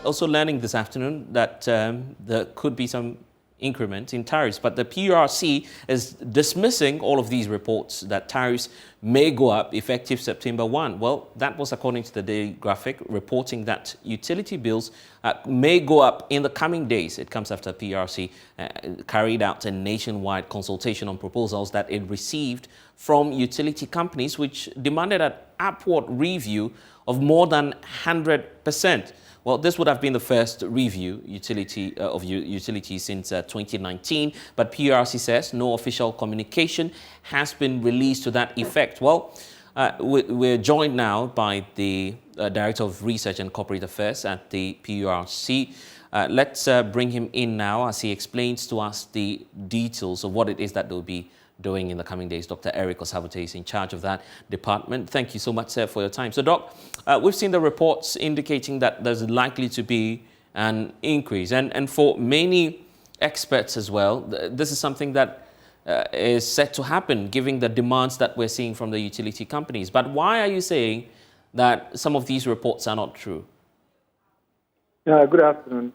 also learning this afternoon that there could be some increment in tariffs, but the PURC is dismissing all of these reports that tariffs may go up effective September 1. Well, that was according to the Daily Graphic, reporting that utility bills may go up in the coming days. It comes after PURC carried out a nationwide consultation on proposals that it received from utility companies, which demanded an upward review of more than 100%. Well, this would have been the first review of utilities since 2019, but PURC says no official communication has been released to that effect. Well, we're joined now by the Director of Research and Corporate Affairs at the PURC. Let's bring him in now as he explains to us the details of what it is that they'll be doing in the coming days. Dr. Eric Osabute is in charge of that department. Thank you so much, sir, for your time. So, Doc, we've seen the reports indicating that there's likely to be an increase. And for many experts as well, this is something that is set to happen, given the demands that we're seeing from the utility companies. But why are you saying that some of these reports are not true? Good afternoon.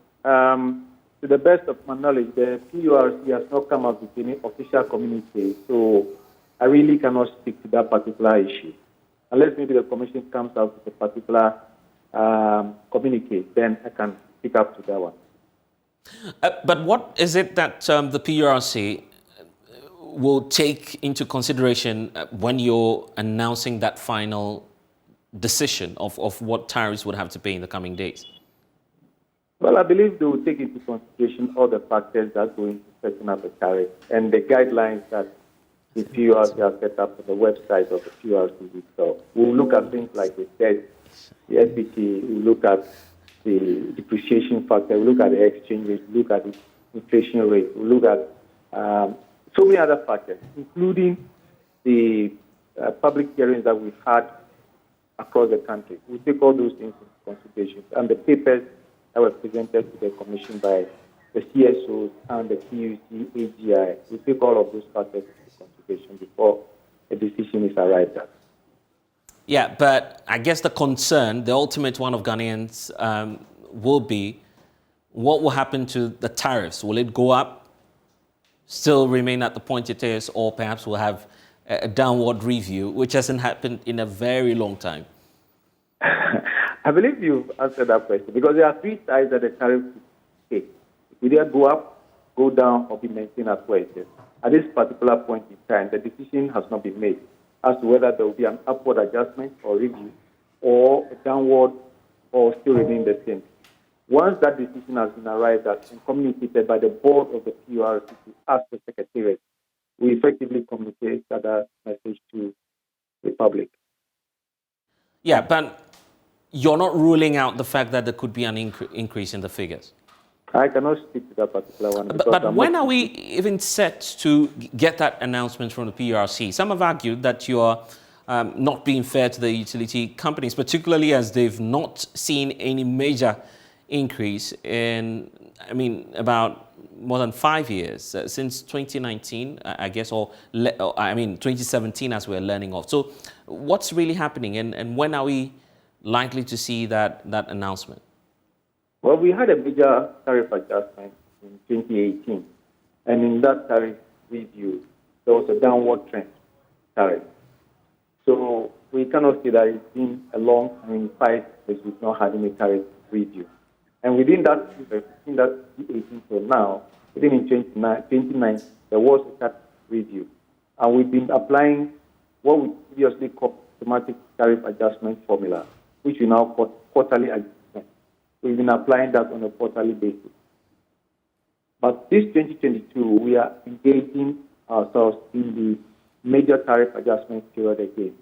To the best of my knowledge, the PURC has not come up with any official communique, so I really cannot speak to that particular issue. Unless maybe the Commission comes out with a particular communique, then I can pick up to that one. But what is it that the PURC will take into consideration when you're announcing that final decision of what tariffs would have to pay in the coming days? Well, I believe they will take into consideration all the factors that go into setting up a tariff and the guidelines that the PURC has set up on the website of the PURC itself. We'll look at things like the debt, the SBT, we'll look at the depreciation factor, we'll look at the exchange rate, we'll look at the inflation rate, we'll look at so many other factors, including the public hearings that we've had across the country. We'll take all those things into consideration, and the papers that were presented to the Commission by the CSOs and the PUC, AGI. We take all of those factors into consideration before a decision is arrived at. Yeah, but I guess the concern, the ultimate one of Ghanaians, will be what will happen to the tariffs? Will it go up, still remain at the point it is, or perhaps we'll have a downward review, which hasn't happened in a very long time? I believe you've answered that question because there are three sides that the tariff take. It will either go up, go down, or be maintained as where it is. At this particular point in time, the decision has not been made as to whether there will be an upward adjustment or review, or a downward, or still remain the same. Once that decision has been arrived at and communicated by the board of the PURC to ask the Secretariat, we effectively communicate that message to the public. Yeah, but you're not ruling out the fact that there could be an increase in the figures? I cannot speak to that particular one. But when are we even set to get that announcement from the PURC? Some have argued that you are not being fair to the utility companies, particularly as they've not seen any major increase in, about more than 5 years, since 2019, I guess, or 2017 as we're learning of. So what's really happening, and when are we likely to see that announcement? Well, we had a major tariff adjustment in 2018, and in that tariff review, there was a downward trend tariff. So we cannot say that it's been a long time in 5 years we've not had any tariff review. And within that 2018 till now, within in 2019, there was a tariff review. And we've been applying what we previously called automatic tariff adjustment formula, which we now call quarterly adjustment. We've been applying that on a quarterly basis. But this 2022, we are engaging ourselves in the major tariff adjustment period again.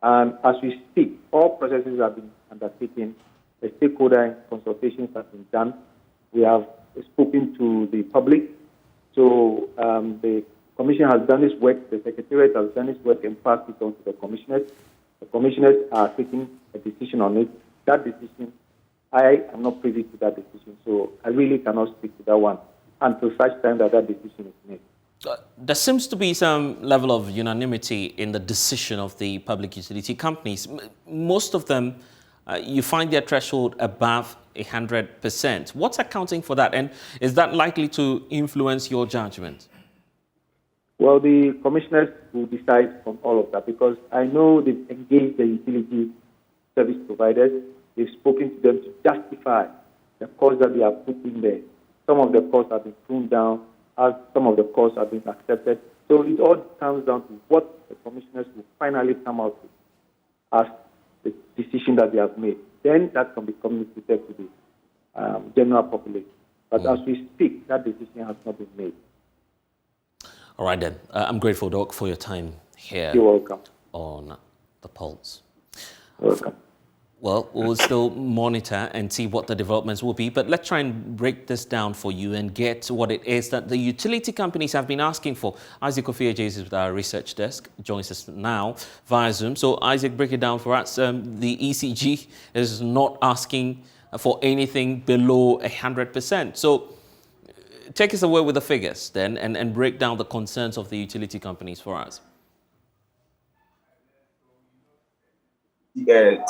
And as we speak, all processes have been undertaken. The stakeholder consultations have been done. We have spoken to the public. So the Commission has done its work. The Secretariat has done its work and passed it on to the Commissioners. The Commissioners are taking a decision on it. That decision, I am not privy to that decision, so I really cannot speak to that one until such time that decision is made. There seems to be some level of unanimity in the decision of the public utility companies. Most of them, you find their threshold above 100%. What's accounting for that? And is that likely to influence your judgment? Well, the commissioners will decide on all of that because I know they've engaged the utility service providers. They've spoken to them to justify the costs that they have put in there. Some of the costs have been toned down, as some of the costs have been accepted. So it all comes down to what the commissioners will finally come out with as the decision that they have made. Then that can be communicated to the general population. But as we speak, that decision has not been made. All right, then. I'm grateful, Doc, for your time here. You're welcome. On The Pulse. Welcome. Well, we'll still monitor and see what the developments will be, but let's try and break this down for you and get what it is that the utility companies have been asking for. Isaac Ophir is with our research desk, joins us now via Zoom. So, Isaac, break it down for us. The ECG is not asking for anything below 100%. So, take us away with the figures then and break down the concerns of the utility companies for us.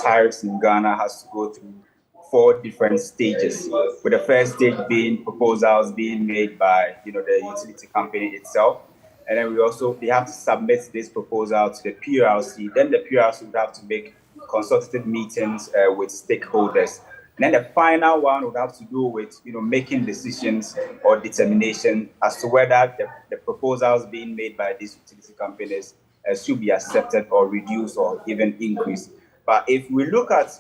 Tariffs in Ghana has to go through 4 different stages, with the first stage being proposals being made by the utility company itself, and then they have to submit this proposal to the PURC. Then the PURC would have to make consultative meetings with stakeholders, and then the final one would have to do with making decisions or determination as to whether the proposals being made by these utility companies should be accepted or reduced or even increased. But if we look at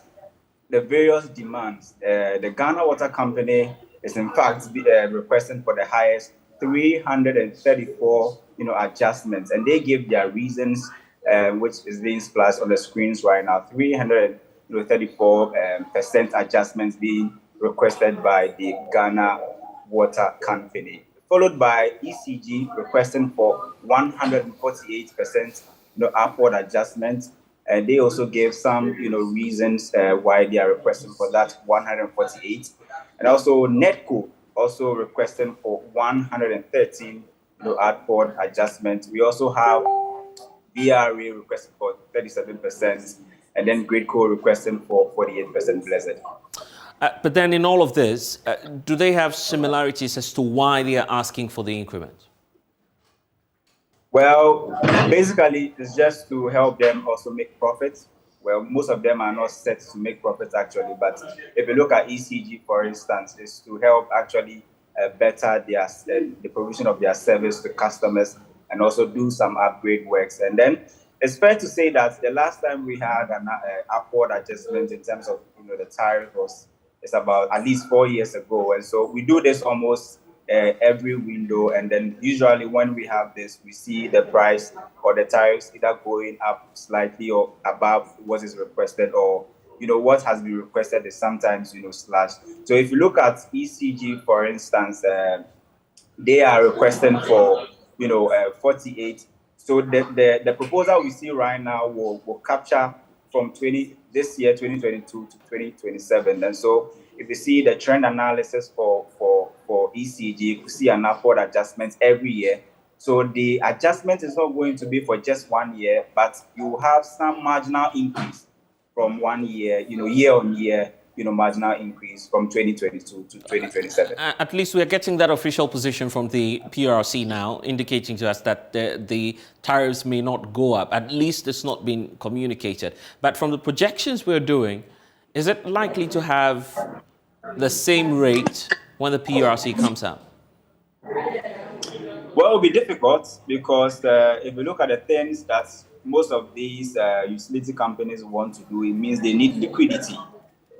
the various demands, the Ghana Water Company is in fact requesting for the highest 334 adjustments, and they give their reasons, which is being splashed on the screens right now. 334% adjustments being requested by the Ghana Water Company, followed by ECG requesting for 148% upward adjustment. And they also gave some reasons why they are requesting for that 148. And also NETCO also requesting for 113 upward adjustment. We also have BRA requesting for 37%, and then GridCo requesting for 48% blessed. But then in all of this, do they have similarities as to why they are asking for the increment? Well, basically, it's just to help them also make profits. Well, most of them are not set to make profits actually, but if you look at ECG, for instance, it's to help actually better the provision of their service to customers and also do some upgrade works. And then it's fair to say that the last time we had an upward adjustment in terms of the tariff it's about at least 4 years ago, and so we do this almost every window, and then usually when we have this, we see the price or the tariffs either going up slightly or above what is requested, or what has been requested is sometimes slashed. So if you look at ECG, for instance, they are requesting for 48. So the proposal we see right now will capture from this year 2022 to 2027, and so if you see the trend analysis for ECG, you see an upward adjustment every year. So the adjustment is not going to be for just 1 year, but you have some marginal increase from 1 year, year on year, marginal increase from 2022 to 2027. At least we're getting that official position from the PURC now, indicating to us that the tariffs may not go up. At least it's not been communicated. But from the projections we're doing, is it likely to have the same rate when the PURC comes out? Well, it will be difficult because if you look at the things that most of these utility companies want to do, it means they need liquidity.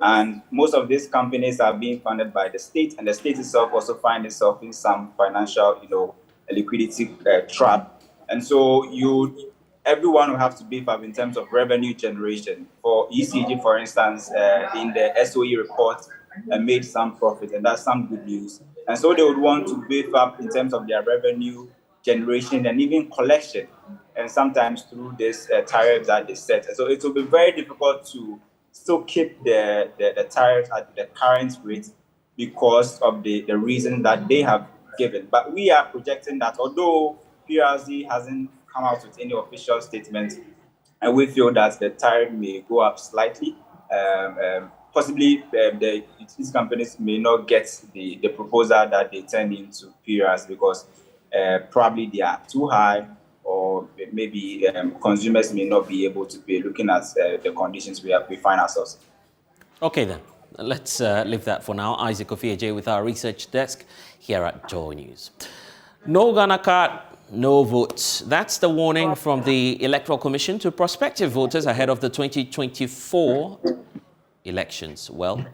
And most of these companies are being funded by the state, and the state itself also finds itself in some financial, liquidity trap. And so everyone will have to beef up in terms of revenue generation. For ECG, for instance, in the SOE report, made some profit, and that's some good news. And so they would want to beef up in terms of their revenue generation and even collection, and sometimes through this tariff that they set. So it will be very difficult to still keep the tariff at the current rate because of the reason that they have given. But we are projecting that although PRC hasn't come out with any official statement, and we feel that the tariff may go up slightly, possibly these companies may not get the proposal that they turn into PURs because probably they are too high, or maybe consumers may not be able to pay, looking at the conditions we find ourselves in. Okay then, let's leave that for now. Isaac Ofieje with our research desk here at Joy News. No Ghana card, no votes. That's the warning from the Electoral Commission to prospective voters ahead of the 2024 elections. Well,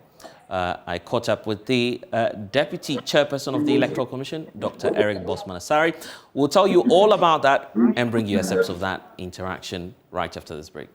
I caught up with the Deputy Chairperson of the Electoral Commission, Dr. Eric Bosman-Asari. We'll tell you all about that and bring you a sense of that interaction right after this break.